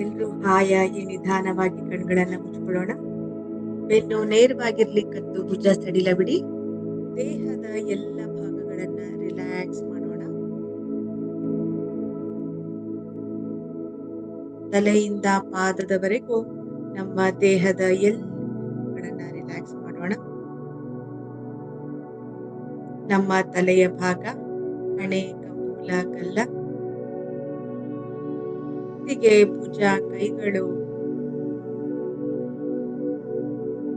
ಎಲ್ರೂ ಹಾಯಾಗಿ ನಿಧಾನವಾಗಿ ಕಣ್ಗಳನ್ನ ಮುಚ್ಕೊಳ್ಳೋಣ. ಬೆನ್ನು ನೇರವಾಗಿರ್ಲಿಕ್ಕಂತೂ ಭುಜ ಸಡಿಲ ಬಿಡಿ. ದೇಹದ ಎಲ್ಲ ಭಾಗಗಳನ್ನ ರಿಲ್ಯಾಕ್ಸ್ ಮಾಡೋಣ. ತಲೆಯಿಂದ ಪಾದದವರೆಗೂ ನಮ್ಮ ದೇಹದ ಎಲ್ಲ ಭಾಗಗಳನ್ನ ರಿಲ್ಯಾಕ್ಸ್ ಮಾಡೋಣ. ನಮ್ಮ ತಲೆಯ ಭಾಗ, ಹಣೆ, ಕಪೋಲ, ಗಲ್ಲ, ಕುತ್ತಿಗೆ, ಭುಜ, ಕೈಗಳು,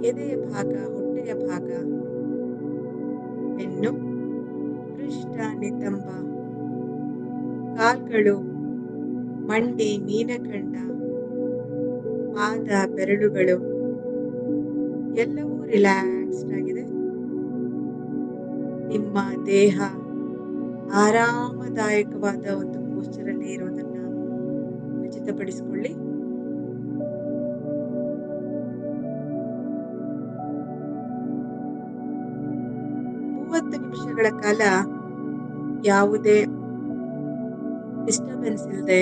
ಎದೆಯ ಭಾಗ, ಹೊಟ್ಟೆಯ ಭಾಗ, ಬೆನ್ನು, ಪೃಷ್ಠ, ನಿತಂಬ, ಕಾಲ್ಗಳು, ಮಂಡಿ, ಮೀನಖಂಡ, ಪಾದ, ಬೆರಳುಗಳು ಎಲ್ಲವೂ ರಿಲ್ಯಾಕ್ಸ್ಡ್ ಆಗಿದೆ. ನಿಮ್ಮ ದೇಹ ಆರಾಮದಾಯಕವಾದ ಒಂದು ಪೋಸ್ಚರ್ ಅಲ್ಲಿ ಇರೋದನ್ನ ಖಚಿತಪಡಿಸಿಕೊಳ್ಳಿ. ನಿಮಿಷಗಳ ಕಾಲ ಯಾವುದೇ ಡಿಸ್ಟರ್ಬೆನ್ಸ್ ಇಲ್ಲದೆ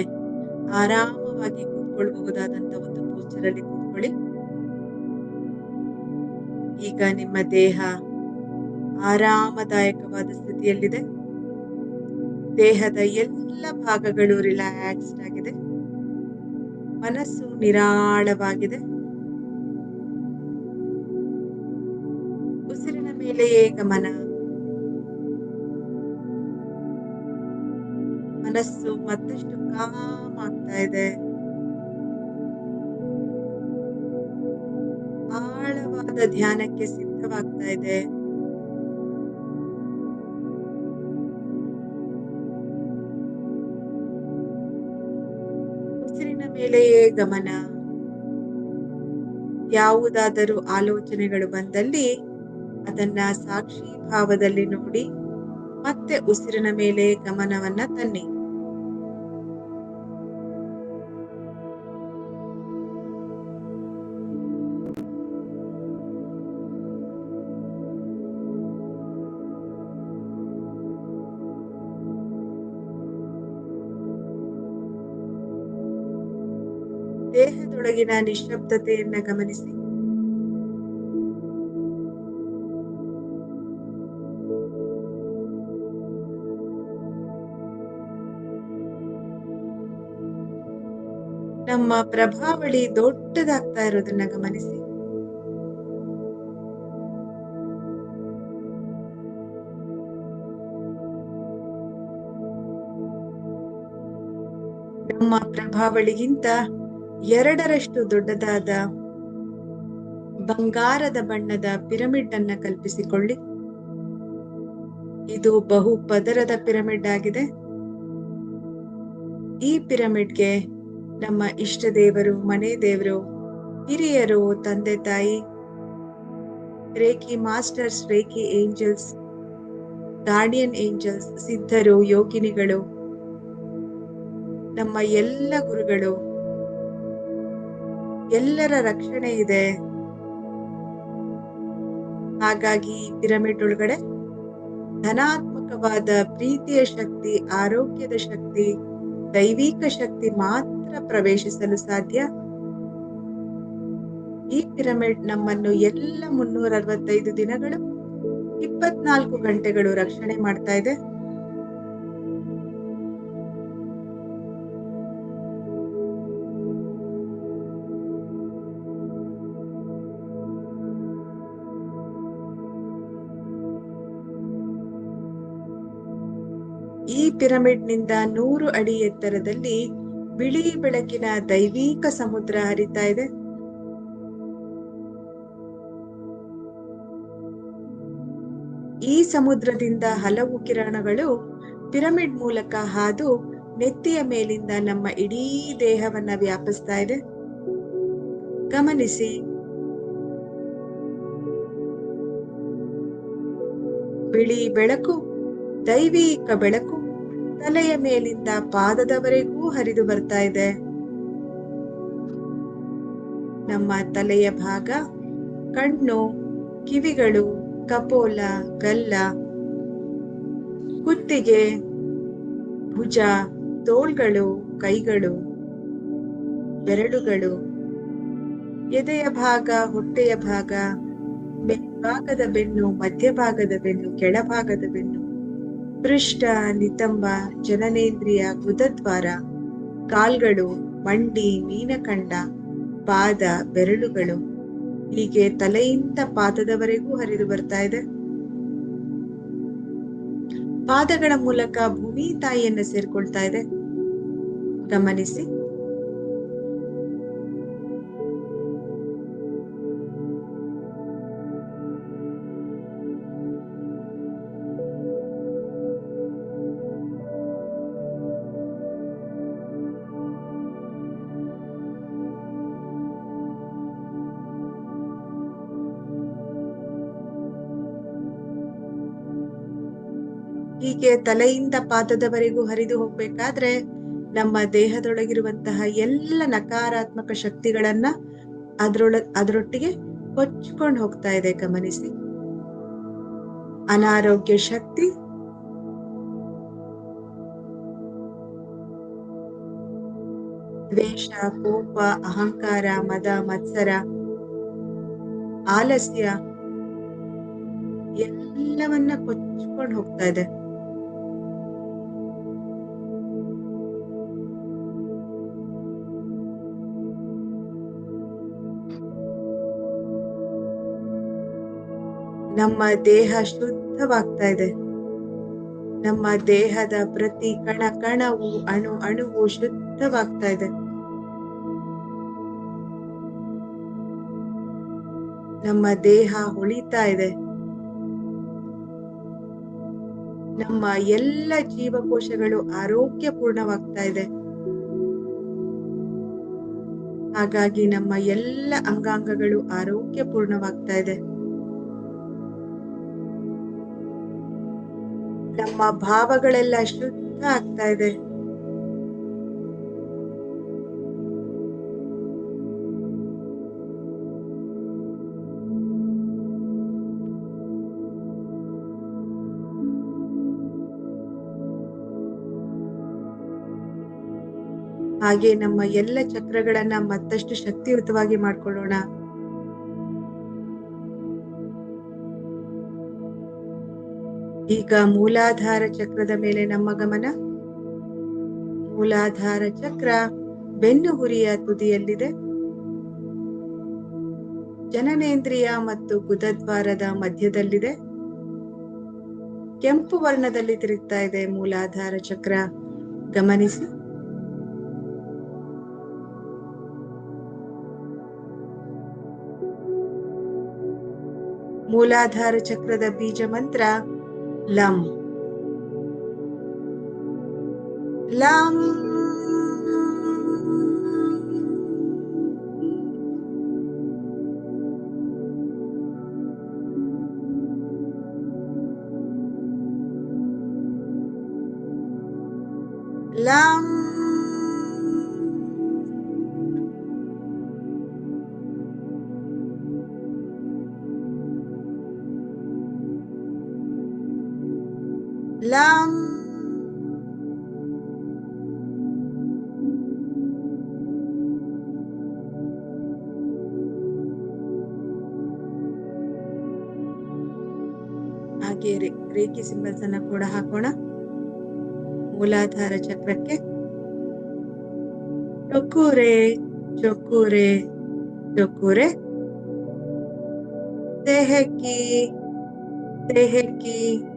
ಆರಾಮವಾಗಿ ಕೂತ್ಕೊಳ್ಬಹುದಾದಂತ ಒಂದು ಪೋಸ್ಚರ್ ಅಲ್ಲಿ ಕೂತ್ಕೊಳ್ಳಿ. ಈಗ ನಿಮ್ಮ ದೇಹ ಆರಾಮದಾಯಕವಾದ ಸ್ಥಿತಿಯಲ್ಲಿದೆ. ದೇಹದ ಎಲ್ಲ ಭಾಗಗಳು ರಿಲ್ಯಾಕ್ಸ್ಡ್ ಆಗಿದೆ. ಮನಸ್ಸು ನಿರಾಳವಾಗಿದೆ. ಉಸಿರಿನ ಮೇಲೆಯೇ ಗಮನ. ಮನಸ್ಸು ಮತ್ತಷ್ಟು ಕಾಮ್ ಆಗ್ತಾ ಇದೆ. ಆಳವಾದ ಧ್ಯಾನಕ್ಕೆ ಸಿದ್ಧವಾಗ್ತಾ ಇದೆ. ಉಸಿರಿನ ಮೇಲೆಯೇ ಗಮನ. ಯಾವುದಾದರೂ ಆಲೋಚನೆಗಳು ಬಂದಲ್ಲಿ ಅದನ್ನ ಸಾಕ್ಷಿ ಭಾವದಲ್ಲಿ ನೋಡಿ ಮತ್ತೆ ಉಸಿರಿನ ಮೇಲೆ ಗಮನವನ್ನ ತನ್ನಿ. ದೇಹದೊಳಗಿನ ನಿಶ್ಶಬ್ದತೆಯನ್ನ ಗಮನಿಸಿ. ನಮ್ಮ ಪ್ರಭಾವಳಿ ದೊಡ್ಡದಾಗ್ತಾ ಇರೋದನ್ನ ಗಮನಿಸಿ. ನಮ್ಮ ಪ್ರಭಾವಳಿಗಿಂತ 2ರಷ್ಟು ದೊಡ್ಡದಾದ ಬಂಗಾರದ ಬಣ್ಣದ ಪಿರಮಿಡ್ ಅನ್ನ ಕಲ್ಪಿಸಿಕೊಳ್ಳಿ. ಇದು ಬಹು ಪದರದ ಪಿರಮಿಡ್ ಆಗಿದೆ. ಈ ಪಿರಮಿಡ್ಗೆ ನಮ್ಮ ಇಷ್ಟ ದೇವರು, ಮನೆ ದೇವರು, ಹಿರಿಯರು, ತಂದೆ ತಾಯಿ, reiki masters, reiki angels, guardian angels, ಸಿದ್ಧರು, ಯೋಗಿನಿಗಳು, ನಮ್ಮ ಎಲ್ಲ ಗುರುಗಳು, ಎಲ್ಲರ ರಕ್ಷಣೆ ಇದೆ. ಹಾಗಾಗಿ ಈ ಪಿರಮಿಡ್ ಒಳಗಡೆ ಧನಾತ್ಮಕವಾದ ಪ್ರೀತಿಯ ಶಕ್ತಿ, ಆರೋಗ್ಯದ ಶಕ್ತಿ, ದೈವಿಕ ಶಕ್ತಿ ಮಾತ್ರ ಪ್ರವೇಶಿಸಲು ಸಾಧ್ಯ. ಈ ಪಿರಮಿಡ್ ನಮ್ಮನ್ನು ಎಲ್ಲ 365 ದಿನಗಳು 24 ಗಂಟೆಗಳು ರಕ್ಷಣೆ ಮಾಡ್ತಾ ಇದೆ. ಈ ಪಿರಮಿಡ್ ನಿಂದ 100 ಅಡಿ ಎತ್ತರದಲ್ಲಿ ಬಿಳಿ ಬೆಳಕಿನ ದೈವಿಕ ಸಮುದ್ರ ಹರಿತಾ ಇದೆ. ಈ ಸಮುದ್ರದಿಂದ ಹಲವು ಕಿರಣಗಳು ಪಿರಮಿಡ್ ಮೂಲಕ ಹಾದು ನೆತ್ತಿಯ ಮೇಲಿಂದ ನಮ್ಮ ಇಡೀ ದೇಹವನ್ನ ವ್ಯಾಪಿಸ್ತಾ ಇದೆ. ಗಮನಿಸಿ. ಬಿಳಿ ಬೆಳಕು, ದೈವಿಕ ಬೆಳಕು ತಲೆಯ ಮೇಲಿಂದ ಪಾದದವರೆಗೂ ಹರಿದು ಬರ್ತಾ ಇದೆ. ನಮ್ಮ ತಲೆಯ ಭಾಗ, ಕಣ್ಣು, ಕಿವಿಗಳು, ಕಪೋಲ, ಗಲ್ಲ, ಕುತ್ತಿಗೆ, ಭುಜ, ತೋಳ್ಗಳು, ಕೈಗಳು ಬೆರಳುಗಳು, ಎದೆಯ ಭಾಗ, ಹೊಟ್ಟೆಯ ಭಾಗ, ಮೇಲ್ಭಾಗದ ಬೆನ್ನು, ಮಧ್ಯಭಾಗದ ಬೆನ್ನು, ಕೆಳಭಾಗದ ಬೆನ್ನು, ಪೃಷ್ಠ, ನಿತಂಬ, ಜನನೇಂದ್ರಿಯ, ಗುದದ್ವಾರ, ಕಾಲ್ಗಳು, ಮಂಡಿ, ಮೀನಖಂಡ, ಪಾದ, ಬೆರಳುಗಳು, ಹೀಗೆ ತಲೆಯಿಂದ ಪಾದದವರೆಗೂ ಹರಿದು ಬರ್ತಾ ಇದೆ. ಪಾದಗಳ ಮೂಲಕ ಭೂಮಿ ತಾಯಿಯನ್ನ ಸೇರ್ಕೊಳ್ತಾ ಇದೆ. ಗಮನಿಸಿ. ಹೀಗೆ ತಲೆಯಿಂದ ಪಾದದವರೆಗೂ ಹರಿದು ಹೋಗ್ಬೇಕಾದ್ರೆ ನಮ್ಮ ದೇಹದೊಳಗಿರುವಂತಹ ಎಲ್ಲ ನಕಾರಾತ್ಮಕ ಶಕ್ತಿಗಳನ್ನ ಅದರೊಟ್ಟಿಗೆ ಕೊಚ್ಕೊಂಡು ಹೋಗ್ತಾ ಇದೆ. ಗಮನಿಸಿ. ಅನಾರೋಗ್ಯ ಶಕ್ತಿ, ದ್ವೇಷ, ಕೋಪ, ಅಹಂಕಾರ, ಮದ, ಮತ್ಸರ, ಆಲಸ್ಯ ಎಲ್ಲವನ್ನ ಕೊಚ್ಕೊಂಡು ಹೋಗ್ತಾ ಇದೆ. ನಮ್ಮ ದೇಹ ಶುದ್ಧವಾಗ್ತಾ ಇದೆ. ನಮ್ಮ ದೇಹದ ಪ್ರತಿ ಕಣ ಕಣವು, ಅಣು ಅಣುವು ಶುದ್ಧವಾಗ್ತಾ ಇದೆ. ನಮ್ಮ ದೇಹ ಹೊಳಿತಾ ಇದೆ. ನಮ್ಮ ಎಲ್ಲ ಜೀವಕೋಶಗಳು ಆರೋಗ್ಯಪೂರ್ಣವಾಗ್ತಾ ಇದೆ. ಹಾಗಾಗಿ ನಮ್ಮ ಎಲ್ಲ ಅಂಗಾಂಗಗಳು ಆರೋಗ್ಯಪೂರ್ಣವಾಗ್ತಾ ಇದೆ. ನಮ್ಮ ಭಾವಗಳೆಲ್ಲ ಶುದ್ಧ ಆಗ್ತಾ ಇದೆ. ಹಾಗೆ ನಮ್ಮ ಎಲ್ಲ ಚಕ್ರಗಳನ್ನ ಮತ್ತಷ್ಟು ಶಕ್ತಿಯುತವಾಗಿ ಮಾಡ್ಕೊಳ್ಳೋಣ. ಈಗ ಮೂಲಾಧಾರ ಚಕ್ರದ ಮೇಲೆ ನಮ್ಮ ಗಮನ. ಮೂಲಾಧಾರ ಚಕ್ರ ಬೆನ್ನು ಹುರಿಯ ತುದಿಯಲ್ಲಿದೆ. ಜನನೇಂದ್ರಿಯ ಮತ್ತು ಗುದದ್ವಾರದ ಮಧ್ಯದಲ್ಲಿದೆ. ಕೆಂಪು ವರ್ಣದಲ್ಲಿ ತಿರುಗ್ತಾ ಇದೆ ಮೂಲಾಧಾರ ಚಕ್ರ. ಗಮನಿಸಿ. ಮೂಲಾಧಾರ ಚಕ್ರದ ಬೀಜ ಮಂತ್ರ ಲಂ. ಲಂ. ಲಂ. ಲಂ. ಹಾಗೆ ರೇಖಿ ಸಿಂಬಲ್ಸ್ ಅನ್ನ ಕೂಡ ಹಾಕೋಣ ಮೂಲಾಧಾರ ಚಕ್ರಕ್ಕೆ. ಚೊಕ್ಕೂರೆ ಚೊಕ್ಕೂರೆ ಚೊಕ್ಕೂರೆ. ತೆಹಕಿ ತೆಹಕಿ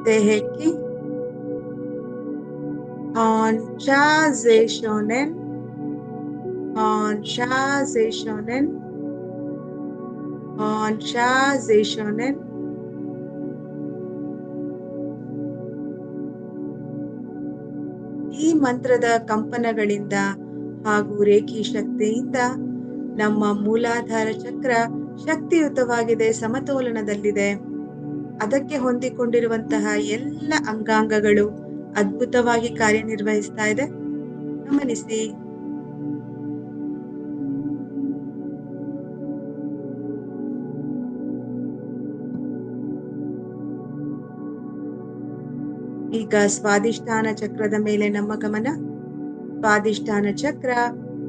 ತೆಹಕಿ. Anschazechonen, Anschazechonen, Anschazechonen. ಈ ಮಂತ್ರದ ಕಂಪನಗಳಿಂದ ಹಾಗೂ ರೇಖಿ ಶಕ್ತಿಯಿಂದ ನಮ್ಮ ಮೂಲಾಧಾರ ಚಕ್ರ ಶಕ್ತಿಯುತವಾಗಿದೆ, ಸಮತೋಲನದಲ್ಲಿದೆ. ಅದಕ್ಕೆ ಹೊಂದಿಕೊಂಡಿರುವಂತಹ ಎಲ್ಲ ಅಂಗಾಂಗಗಳು ಅದ್ಭುತವಾಗಿ ಕಾರ್ಯನಿರ್ವಹಿಸ್ತಾ ಇದೆ. ಗಮನಿಸಿ. ಈಗ ಸ್ವಾದಿಷ್ಠಾನ ಚಕ್ರದ ಮೇಲೆ ನಮ್ಮ ಗಮನ. ಸ್ವಾದಿಷ್ಠಾನ ಚಕ್ರ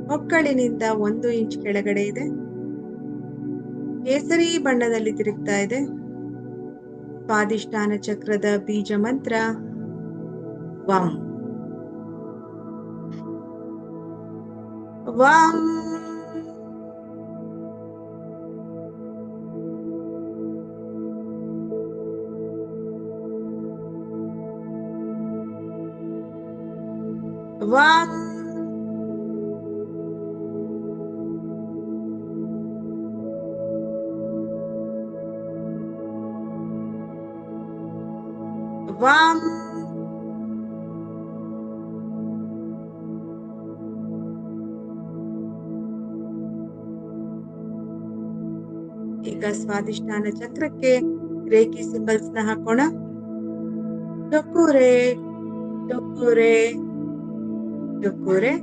ಹೊಕ್ಕಳಿನಿಂದ 1 ಇಂಚ್ ಕೆಳಗಡೆ ಇದೆ. ಕೇಸರಿ ಬಣ್ಣದಲ್ಲಿ ತಿರುಗ್ತಾ ಇದೆ. ಸ್ವಾದಿಷ್ಠಾನ ಚಕ್ರದ ಬೀಜ ಮಂತ್ರ ವಂ. ವಂ. ವಂ. ವಂ. ಈಗ ಸ್ವಾದಿಷ್ಠಾನ ಚಕ್ರಕ್ಕೆ ರೇಖಿ ಸಿಂಬಲ್ಸ್ ನ ಹಾಕೋಣ. ಟೊಕ್ಕುರೆ ಟೊಕ್ಕುರೆ ಟೊಕ್ಕುರೆ.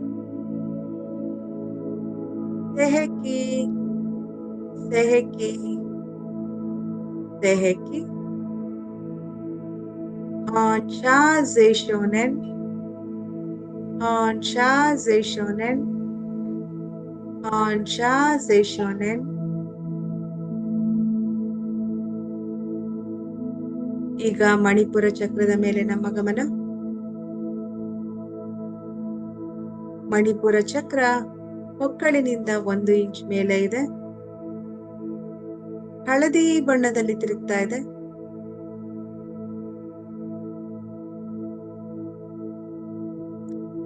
ಸೆಹಕಿ ಸೆಹಕಿ ಸೆಹಕಿ. Hancha Zeishonen. Hancha Zeishonen. Hancha Zeishonen. ಈಗ ಮಣಿಪುರ ಚಕ್ರದ ಮೇಲೆ ನಮ್ಮ ಗಮನ. ಮಣಿಪುರ ಚಕ್ರ ಹೊಕ್ಕಳಿನಿಂದ 1 ಇಂಚ್ ಮೇಲೆ ಇದೆ. ಹಳದಿ ಬಣ್ಣದಲ್ಲಿ ತಿರುಗ್ತಾ ಇದೆ.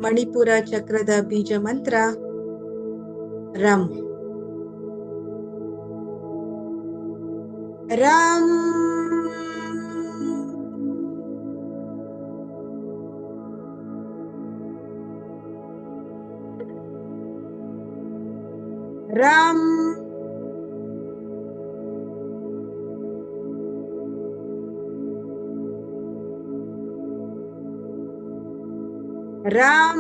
ಮಣಿಪುರ ಚಕ್ರದ ಬೀಜ ಮಂತ್ರ ರಂ. ರಂ. ರಂ. ರಂ.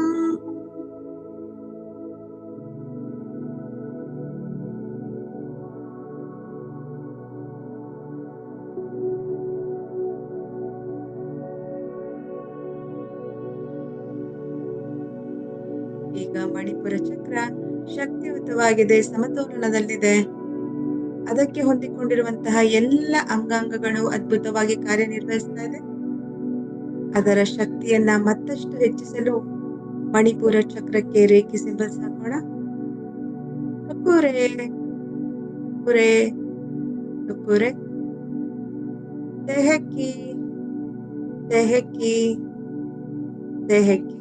ಈಗ ಮಣಿಪುರ ಚಕ್ರ ಶಕ್ತಿಯುತವಾಗಿದೆ, ಸಮತೋಲನದಲ್ಲಿದೆ. ಅದಕ್ಕೆ ಹೊಂದಿಕೊಂಡಿರುವಂತಹ ಎಲ್ಲ ಅಂಗಾಂಗಗಳು ಅದ್ಭುತವಾಗಿ ಕಾರ್ಯನಿರ್ವಹಿಸ್ತಾ ಇದೆ. ಅದರ ಶಕ್ತಿಯನ್ನ ಮತ್ತಷ್ಟು ಹೆಚ್ಚಿಸಲು ಮಣಿಪುರ ಚಕ್ರಕ್ಕೆ ರೇಖಿ ಸಿಂಬಲ್ಸ್ ಹಾಕೋಣ. ಟೊಕ್ಕುರೆ ಟೊಕ್ಕುರೆ ಟೊಕ್ಕುರೆ. ಸೆಹಕಿ ಸೆಹಕಿ ಸೆಹಕಿ.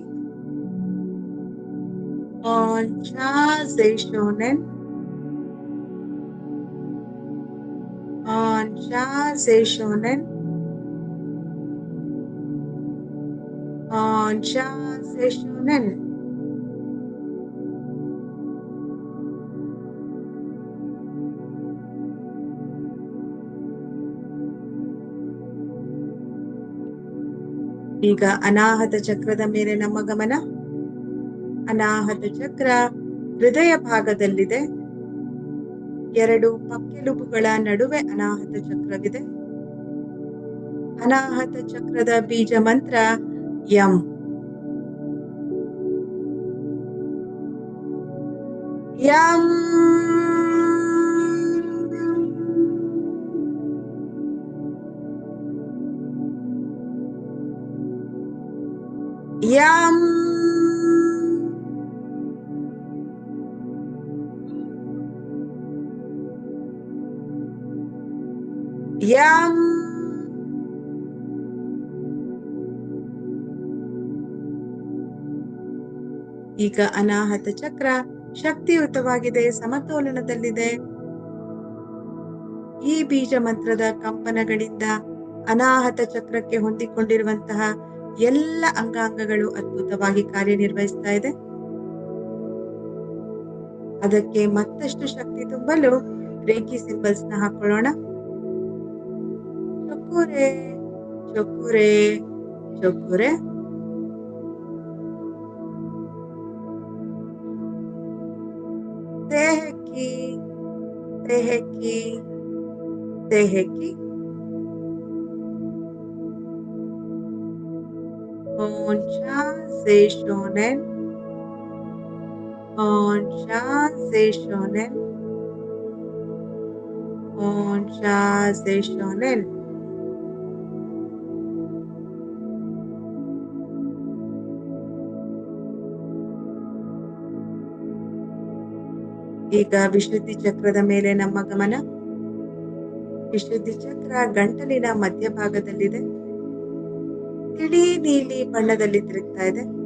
Hancha Zeishonen. Hancha Zeishonen. Hancha Zeishonen. ಈಗ ಅನಾಹತ ಚಕ್ರದ ಮೇಲೆ ನಮ್ಮ ಗಮನ. ಅನಾಹತ ಚಕ್ರ ಹೃದಯ ಭಾಗದಲ್ಲಿದೆ. 2 ಪಕ್ಕೆಲುಬುಗಳ ನಡುವೆ ಅನಾಹತ ಚಕ್ರವಿದೆ. ಅನಾಹತ ಚಕ್ರದ ಬೀಜ ಮಂತ್ರ ಯಂ. ಯಂ. ಯಂ. ಯಂ. ಈಗ ಅನಾಹತ ಚಕ್ರ ಶಕ್ತಿಯುತವಾಗಿದೆ, ಸಮತೋಲನದಲ್ಲಿದೆ. ಈ ಬೀಜ ಮಂತ್ರದ ಕಂಪನಗಳಿಂದ ಅನಾಹತ ಚಕ್ರಕ್ಕೆ ಹೊಂದಿಕೊಂಡಿರುವಂತಹ ಎಲ್ಲ ಅಂಗಾಂಗಗಳು ಅದ್ಭುತವಾಗಿ ಕಾರ್ಯನಿರ್ವಹಿಸ್ತಾ ಇದೆ. ಅದಕ್ಕೆ ಮತ್ತಷ್ಟು ಶಕ್ತಿ ತುಂಬಲು ರೇಖಿ ಸಿಂಬಲ್ಸ್ ನ ಹಾಕೊಳ್ಳೋಣ. ಚೊಕ್ಕುರೆ ಚೊಕ್ಕುರೆ ಚೊಕ್ಕುರೆ. ಸೆಹಕಿ ಸೆಹಕಿ ಸೆಹಕಿ. Hancha Zeishonen. On Shazeshonen, on Shazeshonen. ಈಗ ವಿಶುದ್ಧಿ ಚಕ್ರದ ಮೇಲೆ ನಮ್ಮ ಗಮನ. ವಿಶುದ್ಧಿ ಚಕ್ರ ಗಂಟಲಿನ ಮಧ್ಯಭಾಗದಲ್ಲಿದೆ. ತಿಳಿ ನೀಲಿ ಬಣ್ಣದಲ್ಲಿ ತಿರುಗ್ತಾ ಇದೆ.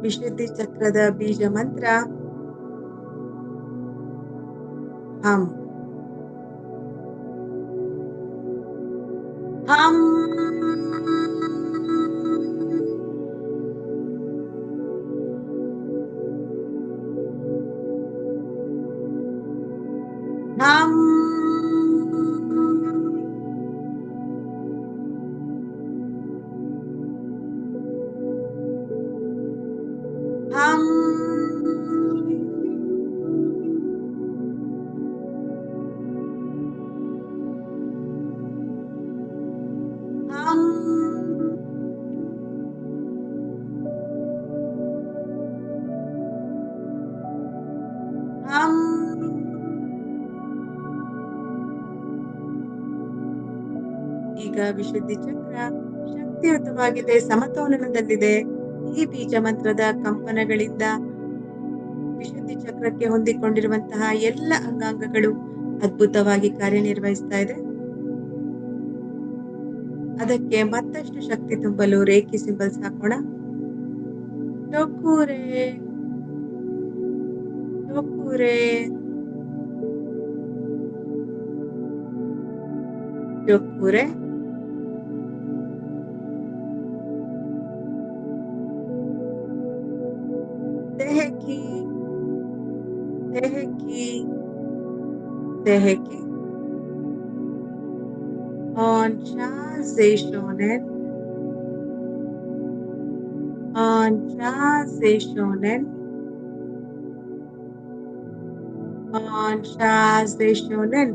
ವಿಶುದ್ಧಿ ಚಕ್ರದ ಬೀಜ ಮಂತ್ರ ಹಂ. ಹಂ. ಹಂ. ಹಂ. ಹಂ. ಹಂ. ಈಗ ವಿಶುದ್ಧಿ ಚಕ್ರ ಶಕ್ತಿಯುತವಾಗಿದೆ, ಸಮತೋಲನದಲ್ಲಿದೆ. ಈ ಬೀಜ ಮಂತ್ರದ ಕಂಪನಗಳಿಂದ ವಿಶುದ್ಧಿ ಚಕ್ರಕ್ಕೆ ಹೊಂದಿಕೊಂಡಿರುವಂತಹ ಎಲ್ಲ ಅಂಗಾಂಗಗಳು ಅದ್ಭುತವಾಗಿ ಕಾರ್ಯನಿರ್ವಹಿಸ್ತಾ ಇದೆ. ಅದಕ್ಕೆ ಮತ್ತಷ್ಟು ಶಕ್ತಿ ತುಂಬಲು ರೇಖಿ ಸಿಂಬಲ್ಸ್ ಹಾಕೋಣ. ಟೊಕುರೆ, ಟೊಕುರೆ, ಟೊಕುರೆ. ತೆಹಕಿ, ತೆಹಕಿ, ತೆಹಕಿ. On Shazeshonen, on Shazeshonen, on Shazeshonen.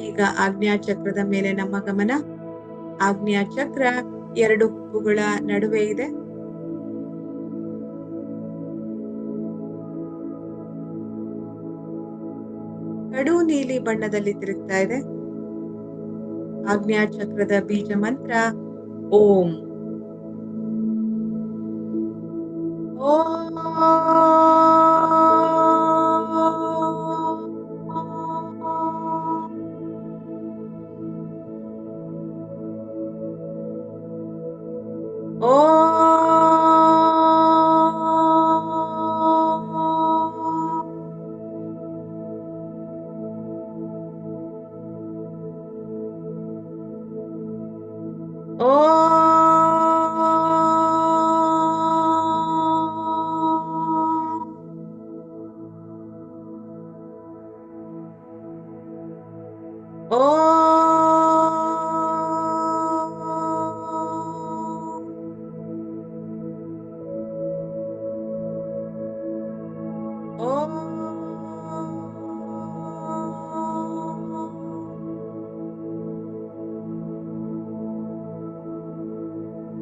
ಈಗ ಆಜ್ಞಾ ಚಕ್ರದ ಮೇಲೆ ನಮ್ಮ ಗಮನ. ಆಜ್ಞಾ ಚಕ್ರ ಎರಡು ಹುಬ್ಬುಗಳ ನಡುವೆ ಇದೆ. ಕಡು ನೀಲಿ ಬಣ್ಣದಲ್ಲಿ ತಿರುಗ್ತಾ ಇದೆ. ಆಜ್ಞಾ ಚಕ್ರದ ಬೀಜ ಮಂತ್ರ ಓಂ.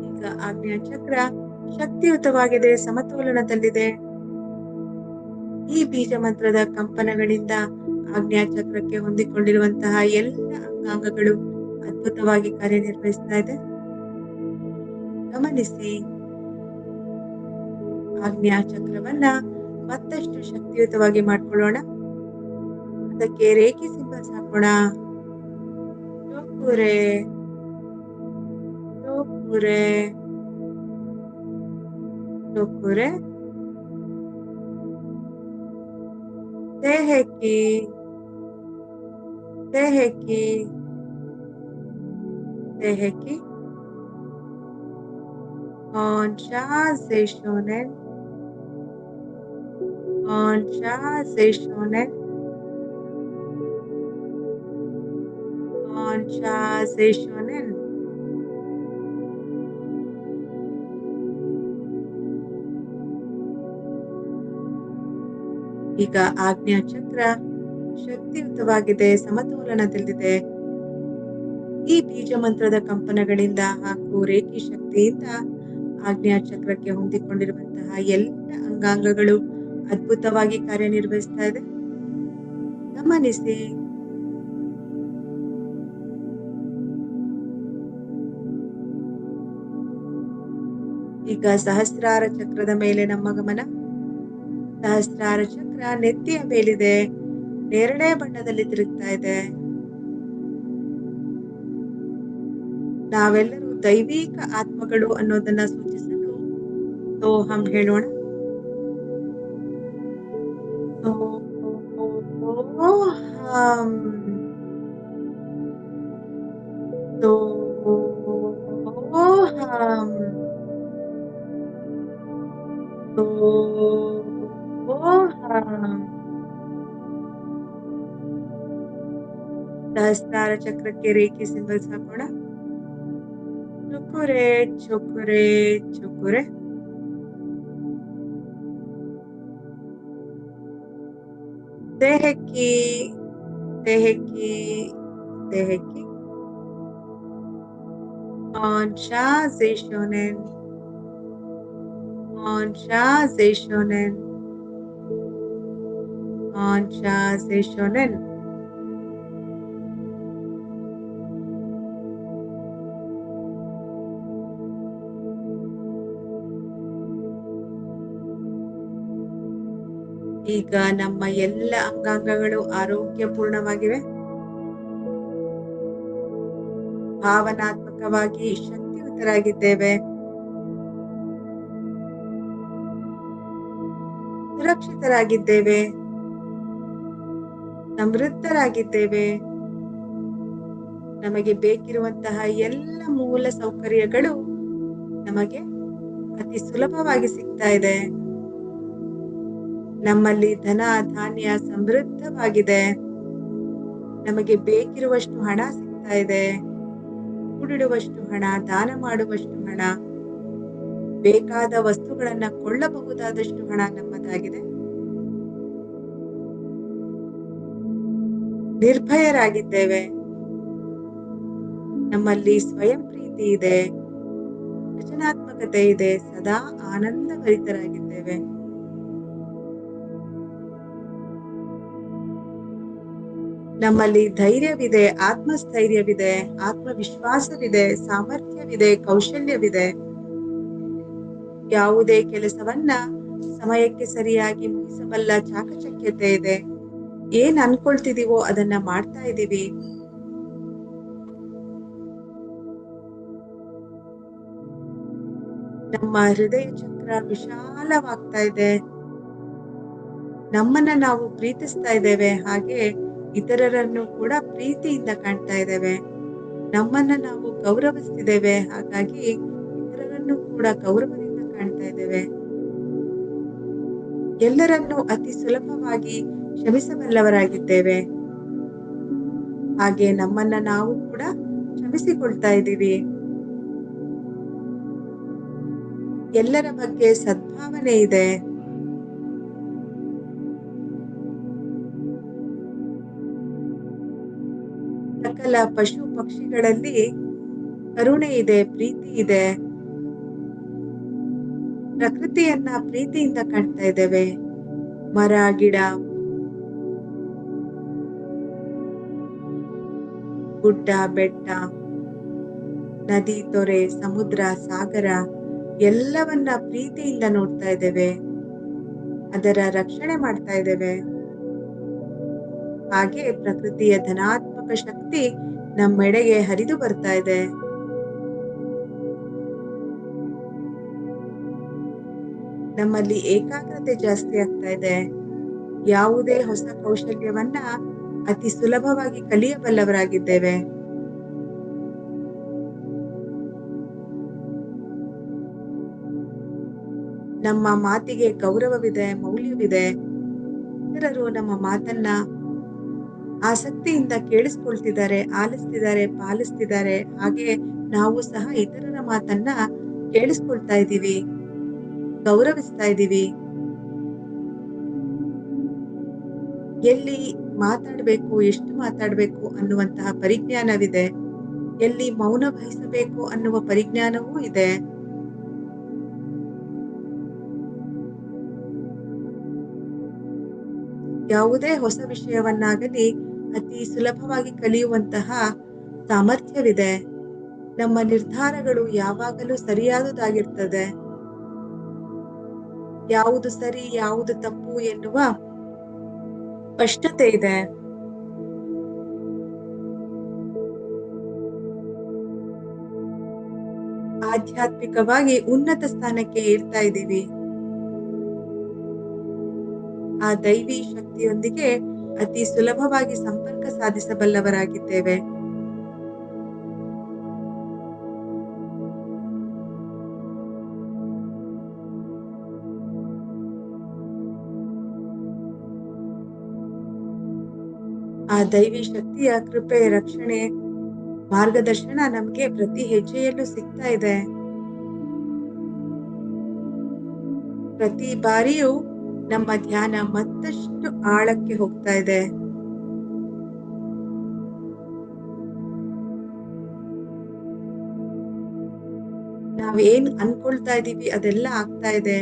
ಈಗ ಆಜ್ಞಾ ಚಕ್ರ ಶಕ್ತಿಯುತವಾಗಿದೆ, ಸಮತೋಲನದಲ್ಲಿದೆ. ಈ ಬೀಜ ಮಂತ್ರದ ಕಂಪನಗಳಿಂದ ಆಜ್ಞಾ ಚಕ್ರಕ್ಕೆ ಹೊಂದಿಕೊಂಡಿರುವಂತಹ ಎಲ್ಲ ಅಂಗಾಂಗಗಳು ಅದ್ಭುತವಾಗಿ ಕಾರ್ಯನಿರ್ವಹಿಸ್ತಾ ಇದೆ. ಗಮನಿಸಿ, ಆಜ್ಞಾ ಚಕ್ರವನ್ನ ಮತ್ತಷ್ಟು ಶಕ್ತಿಯುತವಾಗಿ ಮಾಡ್ಕೊಳ್ಳೋಣ. ಅದಕ್ಕೆ ರೇಖಿ ಸಿಂಬಲ್ಸ್ ಹಾಕೋಣ. ಟೊಕುರೆ, ಟೊಕುರೆ, ಟೊಕುರೆ. ತೆಹಕಿ, ತೆಹಕಿ, ತೆಹಕಿ. On Shazeshonen, on Shazeshonen, on Shazeshonen. ಈಗ ಆಜ್ಞಾ ಚಕ್ರ ಶಕ್ತಿಯುತವಾಗಿದೆ, ಸಮತೋಲನದಲ್ಲಿದೆ. ಈ ಬೀಜ ಮಂತ್ರದ ಕಂಪನಗಳಿಂದ ಹಾಗೂ ರೇಖಿ ಶಕ್ತಿಯಿಂದ ಆಗ್ನೇಯ ಚಕ್ರಕ್ಕೆ ಹೊಂದಿಕೊಂಡಿರುವಂತಹ ಎಲ್ಲ ಅಂಗಾಂಗಗಳು ಅದ್ಭುತವಾಗಿ ಕಾರ್ಯನಿರ್ವಹಿಸ್ತಾ ಇದೆ. ಗಮನಿಸಿ. ಈಗ ಸಹಸ್ರಾರ ಚಕ್ರದ ಮೇಲೆ ನಮ್ಮ ಗಮನ. ಸಹಸ್ರಾರ ಚಕ್ರ ನೆತ್ತಿಯ ಮೇಲಿದೆ, ನೇರಳೆ ಬಣ್ಣದಲ್ಲಿ ತಿರುಗ್ತಾ ಇದೆ. ನಾವೆಲ್ಲರೂ ದೈವಿಕ ಆತ್ಮಗಳು ಅನ್ನೋದನ್ನ ಸೂಚಿಸಲು ಸೋಹಂ ಹೇಳೋಣ. ಸೋಹಂ. ಸೋಹಂ. ಸೋಹಂ. ಸಹಸ್ರಾರ ಚಕ್ರಕ್ಕೆ ರೇಖೆ ಸಿಂಬಲ್ಸ್ ಹಾಕೋಣ. ಚುಕುರೆ ಚುಕುರೆ ಚುಕುರೆ. ದೇಹಕ್ಕಿ ದೇಹಕ್ಕಿ ದೇಹಕ್ಕಿ. Ancha Zeishonen. Ancha Zeishonen. Ancha Zeishonen. ಈಗ ನಮ್ಮ ಎಲ್ಲ ಅಂಗಾಂಗಗಳು ಆರೋಗ್ಯಪೂರ್ಣವಾಗಿವೆ. ಭಾವನಾತ್ಮಕವಾಗಿ ಶಕ್ತಿಯುತರಾಗಿದ್ದೇವೆ. ಸುರಕ್ಷಿತರಾಗಿದ್ದೇವೆ. ಸಮೃದ್ಧರಾಗಿದ್ದೇವೆ. ನಮಗೆ ಬೇಕಿರುವಂತಹ ಎಲ್ಲ ಮೂಲ ಸೌಕರ್ಯಗಳು ನಮಗೆ ಅತಿ ಸುಲಭವಾಗಿ ಸಿಗ್ತಾ ಇದೆ. ನಮ್ಮಲ್ಲಿ ಧನ ಧಾನ್ಯ ಸಮೃದ್ಧವಾಗಿದೆ. ನಮಗೆ ಬೇಕಿರುವಷ್ಟು ಹಣ ಸಿಗ್ತಾ ಇದೆ. ಕೂಡಿಡುವಷ್ಟು ಹಣ, ದಾನ ಮಾಡುವಷ್ಟು ಹಣ, ಬೇಕಾದ ವಸ್ತುಗಳನ್ನ ಕೊಳ್ಳಬಹುದಾದಷ್ಟು ಹಣ ನಮ್ಮದಾಗಿದೆ. ನಿರ್ಭಯರಾಗಿದ್ದೇವೆ. ನಮ್ಮಲ್ಲಿ ಸ್ವಯಂ ಪ್ರೀತಿ ಇದೆ, ರಚನಾತ್ಮಕತೆ ಇದೆ, ಸದಾ ಆನಂದಭರಿತರಾಗಿದ್ದೇವೆ. ನಮ್ಮಲ್ಲಿ ಧೈರ್ಯವಿದೆ, ಆತ್ಮಸ್ಥೈರ್ಯವಿದೆ, ಆತ್ಮವಿಶ್ವಾಸವಿದೆ, ಸಾಮರ್ಥ್ಯವಿದೆ, ಕೌಶಲ್ಯವಿದೆ. ಯಾವುದೇ ಕೆಲಸವನ್ನ ಸಮಯಕ್ಕೆ ಸರಿಯಾಗಿ ಮುಗಿಸಬಲ್ಲ ಚಾಕಚಕ್ಯತೆ ಇದೆ. ಏನ್ ಅನ್ಕೊಳ್ತಿದೀವೋ ಅದನ್ನ ಮಾಡ್ತಾ ಇದೀವಿ. ನಮ್ಮ ಹೃದಯ ಚಕ್ರ ವಿಶಾಲವಾಗ್ತಾ ಇದೆ. ನಮ್ಮನ್ನ ನಾವು ಪ್ರೀತಿಸ್ತಾ ಇದ್ದೇವೆ, ಹಾಗೆ ಇತರರನ್ನು ಕೂಡ ಪ್ರೀತಿಯಿಂದ ಕಾಣ್ತಾ ಇದ್ದೇವೆ. ನಮ್ಮನ್ನ ನಾವು ಗೌರವಿಸ್ತಿದ್ದೇವೆ, ಹಾಗಾಗಿ ಇತರರನ್ನು ಕೂಡ ಗೌರವದಿಂದ ಕಾಣ್ತಾ ಇದ್ದೇವೆ. ಎಲ್ಲರನ್ನೂ ಅತಿ ಸುಲಭವಾಗಿ ಕ್ಷಮಿಸಬಲ್ಲವರಾಗಿದ್ದೇವೆ. ಹಾಗೆ ನಮ್ಮನ್ನ ನಾವು ಕೂಡ ಕ್ಷಮಿಸಿಕೊಳ್ತಾ ಇದ್ದೀವಿ. ಎಲ್ಲರ ಬಗ್ಗೆ ಸದ್ಭಾವನೆ ಇದೆ. ಸಕಲ ಪಶು ಪಕ್ಷಿಗಳಲ್ಲಿ ಕರುಣೆ ಇದೆ, ಪ್ರೀತಿ ಇದೆ. ಪ್ರಕೃತಿಯನ್ನ ಪ್ರೀತಿಯಿಂದ ಕಾಣ್ತಾ ಇದ್ದೇವೆ. ಮರ, ಗಿಡ, ಗುಡ್ಡ, ಬೆಟ್ಟ, ನದಿ, ತೊರೆ, ಸಮುದ್ರ, ಸಾಗರ ಎಲ್ಲವನ್ನ ಪ್ರೀತಿಯಿಂದ ನೋಡ್ತಾ ಇದ್ದೇವೆ. ಅದರ ರಕ್ಷಣೆ ಮಾಡ್ತಾ ಇದ್ದೇವೆ. ಹಾಗೆ ಪ್ರಕೃತಿಯ ಧನಾತ್ಮಕ ಶಕ್ತಿ ನಮ್ಮೆಡೆಗೆ ಹರಿದು ಬರ್ತಾ ಇದೆ. ನಮ್ಮಲ್ಲಿ ಏಕಾಗ್ರತೆ ಜಾಸ್ತಿ ಆಗ್ತಾ ಇದೆ. ಯಾವುದೇ ಹೊಸ ಕೌಶಲ್ಯವನ್ನ ಅತಿ ಸುಲಭವಾಗಿ ಕಲಿಯಬಲ್ಲವರಾಗಿದ್ದೇವೆ. ನಮ್ಮ ಮಾತಿಗೆ ಗೌರವವಿದೆ, ಮೌಲ್ಯವಿದೆ. ಇತರರು ನಮ್ಮ ಮಾತನ್ನ ಆಸಕ್ತಿಯಿಂದ ಕೇಳಿಸ್ಕೊಳ್ತಿದ್ದಾರೆ, ಆಲಿಸ್ತಿದ್ದಾರೆ, ಪಾಲಿಸ್ತಿದ್ದಾರೆ. ಹಾಗೆ ನಾವು ಸಹ ಇತರರ ಮಾತನ್ನ ಕೇಳಿಸ್ಕೊಳ್ತಾ ಇದ್ದೀವಿ, ಗೌರವಿಸ್ತಾ ಇದ್ದೀವಿ. ಎಲ್ಲಿ ಮಾತಾಡ್ಬೇಕು, ಎಷ್ಟು ಮಾತಾಡ್ಬೇಕು ಅನ್ನುವಂತಹ ಪರಿಜ್ಞಾನವಿದೆ. ಎಲ್ಲಿ ಮೌನ ವಹಿಸಬೇಕು ಅನ್ನುವ ಪರಿಜ್ಞಾನವೂ ಇದೆ. ಯಾವುದೇ ಹೊಸ ವಿಷಯವನ್ನಾಗಲಿ ಅತಿ ಸುಲಭವಾಗಿ ಕಲಿಯುವಂತಹ ಸಾಮರ್ಥ್ಯವಿದೆ. ನಮ್ಮ ನಿರ್ಧಾರಗಳು ಯಾವಾಗಲೂ ಸರಿಯಾದುದಾಗಿರ್ತದೆ. ಯಾವುದು ಸರಿ, ಯಾವುದು ತಪ್ಪು ಎನ್ನುವ ಸ್ಪಷ್ಟತೆ ಇದೆ. ಆಧ್ಯಾತ್ಮಿಕವಾಗಿ ಉನ್ನತ ಸ್ಥಾನಕ್ಕೆ ಏರ್ತಾ ಇದ್ದೀವಿ. ಆ ದೈವಿ ಶಕ್ತಿಯೊಂದಿಗೆ ಅತಿ ಸುಲಭವಾಗಿ ಸಂಪರ್ಕ ಸಾಧಿಸಬಲ್ಲವರಾಗಿದ್ದೇವೆ. ಆ ದೈವಿ ಶಕ್ತಿಯ ಕೃಪೆ, ರಕ್ಷಣೆ, ಮಾರ್ಗದರ್ಶನ ನಮ್ಗೆ ಪ್ರತಿ ಹೆಜ್ಜೆಯಲ್ಲೂ ಸಿಗ್ತಾ ಇದೆ. ಪ್ರತಿ ಬಾರಿಯೂ ನಮ್ಮ ಧ್ಯಾನ ಮತ್ತಷ್ಟು ಆಳಕ್ಕೆ ಹೋಗ್ತಾ ಇದೆ. ನಾವೇನ್ ಅನ್ಕೊಳ್ತಾ ಇದೀವಿ ಅದೆಲ್ಲ ಆಗ್ತಾ ಇದೆ.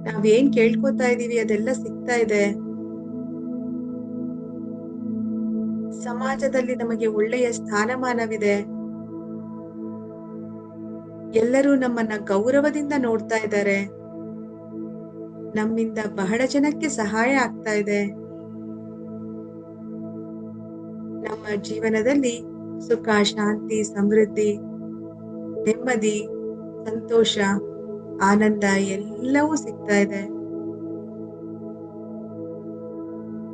ನಾವೇನ್ ಕೇಳ್ಕೊತಾ ಇದೀವಿ ಅದೆಲ್ಲ ಸಿಗ್ತಾ ಇದೆ. ಸಮಾಜದಲ್ಲಿ ನಮಗೆ ಒಳ್ಳೆಯ ಸ್ಥಾನಮಾನವಿದೆ. ಎಲ್ಲರೂ ನಮ್ಮನ್ನ ಗೌರವದಿಂದ ನೋಡ್ತಾ ಇದ್ದಾರೆ. ನಮ್ಮಿಂದ ಬಹಳ ಜನಕ್ಕೆ ಸಹಾಯ ಆಗ್ತಾ ಇದೆ. ನಮ್ಮ ಜೀವನದಲ್ಲಿ ಸುಖ, ಶಾಂತಿ, ಸಮೃದ್ಧಿ, ನೆಮ್ಮದಿ, ಸಂತೋಷ, ಆನಂದ ಎಲ್ಲವೂ ಸಿಗ್ತಾ ಇದೆ.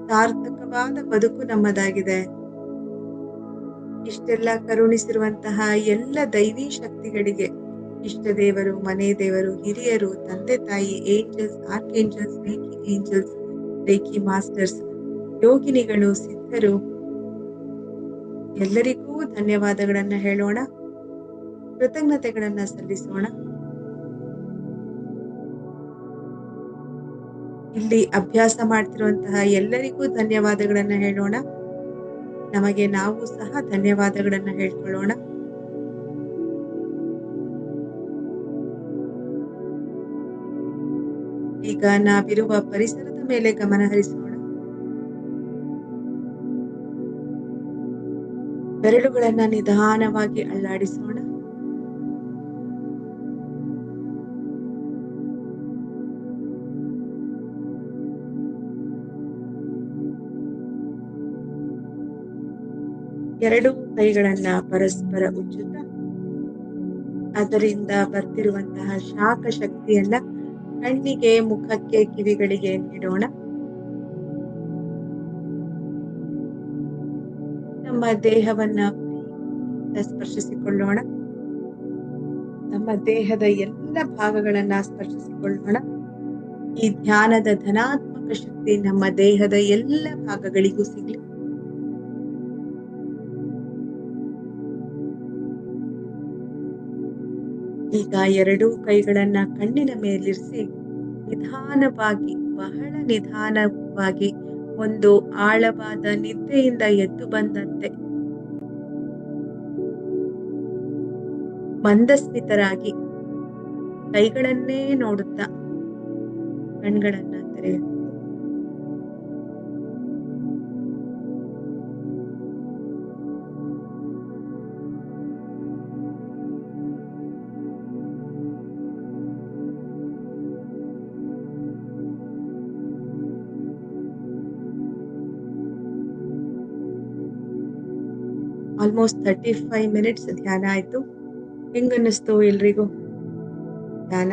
ಸಾರ್ಥಕವಾದ ಬದುಕು ನಮ್ಮದಾಗಿದೆ. ಇಷ್ಟೆಲ್ಲ ಕರುಣಿಸಿರುವಂತಹ ಎಲ್ಲ ದೈವಿ ಶಕ್ತಿಗಳಿಗೆ, ಇಷ್ಟ ದೇವರು, ಮನೆ ದೇವರು, ಹಿರಿಯರು, ತಂದೆ ತಾಯಿ, angels, archangels, reiki angels, reiki masters, ಯೋಗಿನಿಗಳು, ಸಿದ್ಧರು, ಎಲ್ಲರಿಗೂ ಧನ್ಯವಾದಗಳನ್ನ ಹೇಳೋಣ. ಕೃತಜ್ಞತೆಗಳನ್ನ ಸಲ್ಲಿಸೋಣ. ಇಲ್ಲಿ ಅಭ್ಯಾಸ ಮಾಡ್ತಿರುವಂತಹ ಎಲ್ಲರಿಗೂ ಧನ್ಯವಾದಗಳನ್ನ ಹೇಳೋಣ. ನಮಗೆ ನಾವು ಸಹ ಧನ್ಯವಾದಗಳನ್ನ ಹೇಳ್ಕೊಳ್ಳೋಣ. ಈಗ ನಾವಿರುವ ಪರಿಸರದ ಮೇಲೆ ಗಮನ ಹರಿಸೋಣ. ಬೆರಳುಗಳನ್ನ ನಿಧಾನವಾಗಿ ಅಲ್ಲಾಡಿಸೋಣ. ಎರಡು ಕೈಗಳನ್ನ ಪರಸ್ಪರ ಉಜ್ಜುತ್ತಾ ಅದರಿಂದ ಬರ್ತಿರುವಂತಹ ಶಾಖ ಶಕ್ತಿಯನ್ನ ಕಣ್ಣಿಗೆ, ಮುಖಕ್ಕೆ, ಕಿವಿಗಳಿಗೆ ನೀಡೋಣ. ನಮ್ಮ ದೇಹವನ್ನ ಸ್ಪರ್ಶಿಸಿಕೊಳ್ಳೋಣ. ನಮ್ಮ ದೇಹದ ಎಲ್ಲ ಭಾಗಗಳನ್ನ ಸ್ಪರ್ಶಿಸಿಕೊಳ್ಳೋಣ. ಈ ಧ್ಯಾನದ ಧನಾತ್ಮಕ ಶಕ್ತಿ ನಮ್ಮ ದೇಹದ ಎಲ್ಲ ಭಾಗಗಳಿಗೂ ಸಿಗಲಿ. ಈಗ ಎರಡೂ ಕೈಗಳನ್ನ ಕಣ್ಣಿನ ಮೇಲಿರಿಸಿ ನಿಧಾನವಾಗಿ, ಬಹಳ ನಿಧಾನವಾಗಿ, ಒಂದು ಆಳವಾದ ನಿದ್ದೆಯಿಂದ ಎದ್ದು ಬಂದಂತೆ ಮಂದಸ್ಮಿತರಾಗಿ ಕೈಗಳನ್ನೇ ನೋಡುತ್ತಾ ಕಣ್ಗಳನ್ನ ತೆರೆಯಿರಿ. ಆಲ್ಮೋಸ್ಟ್ 35 ಮಿನಿಟ್ಸ್ ಧ್ಯಾನ ಆಯ್ತು. ಹೆಂಗನ್ನಿಸ್ತು ಎಲ್ರಿಗೂ ಧ್ಯಾನ?